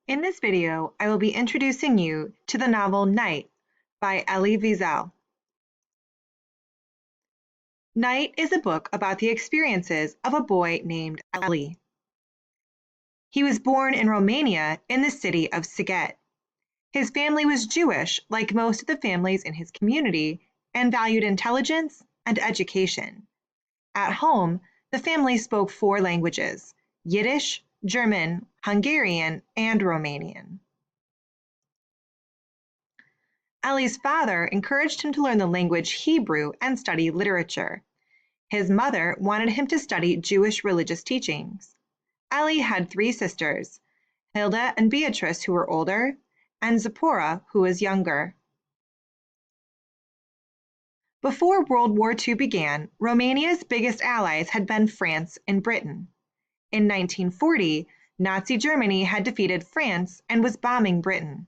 In this video, I will be introducing you to the novel Night by Elie Wiesel. Night is a book about the experiences of a boy named Elie. He was born in Romania in the city of Sighet. His family was Jewish, like most of the families in his community, and valued intelligence and education. At home, the family spoke 4 languages: Yiddish, German, Hungarian, and Romanian. Elie's father encouraged him to learn the language Hebrew and study literature. His mother wanted him to study Jewish religious teachings. Elie had 3 sisters, Hilda and Beatrice, who were older, and Zipporah, who was younger. Before World War II began, Romania's biggest allies had been France and Britain. In 1940, Nazi Germany had defeated France and was bombing Britain.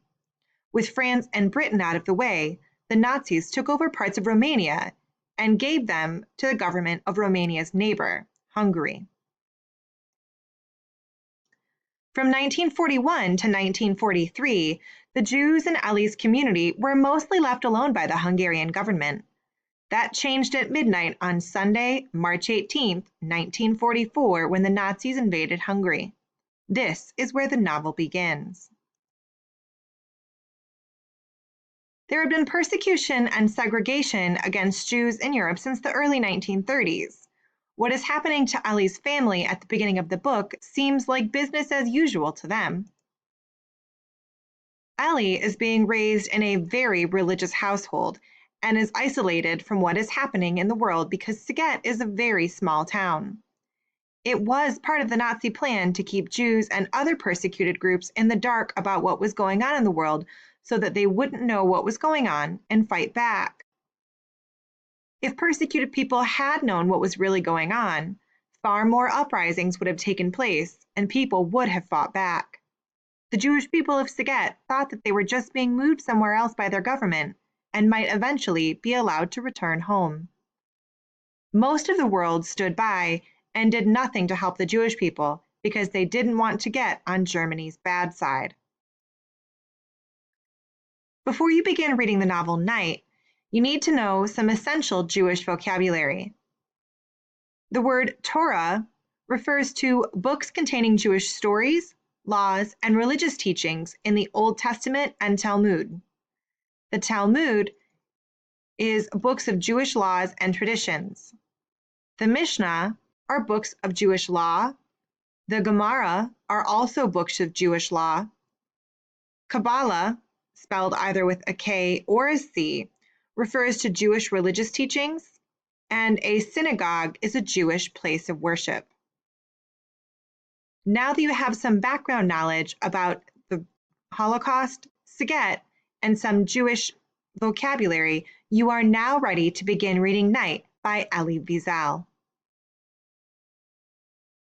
With France and Britain out of the way, the Nazis took over parts of Romania and gave them to the government of Romania's neighbor, Hungary. From 1941 to 1943, the Jews in Elie's community were mostly left alone by the Hungarian government. That changed at midnight on Sunday, March 18, 1944, when the Nazis invaded Hungary. This is where the novel begins. There had been persecution and segregation against Jews in Europe since the early 1930s. What is happening to Elie's family at the beginning of the book seems like business as usual to them. Elie is being raised in a very religious household and is isolated from what is happening in the world because Sighet is a very small town. It was part of the Nazi plan to keep Jews and other persecuted groups in the dark about what was going on in the world so that they wouldn't know what was going on and fight back. If persecuted people had known what was really going on, far more uprisings would have taken place and people would have fought back. The Jewish people of Sighet thought that they were just being moved somewhere else by their government and might eventually be allowed to return home. Most of the world stood by and did nothing to help the Jewish people because they didn't want to get on Germany's bad side. Before you begin reading the novel Night, you need to know some essential Jewish vocabulary. The word Torah refers to books containing Jewish stories, laws, and religious teachings in the Old Testament and Talmud. The Talmud is books of Jewish laws and traditions. The Mishnah are books of Jewish law. The Gemara are also books of Jewish law. Kabbalah, spelled either with a K or a C, refers to Jewish religious teachings, and a synagogue is a Jewish place of worship. Now that you have some background knowledge about the Holocaust, Sighet, and some Jewish vocabulary, you are now ready to begin reading Night by Elie Wiesel.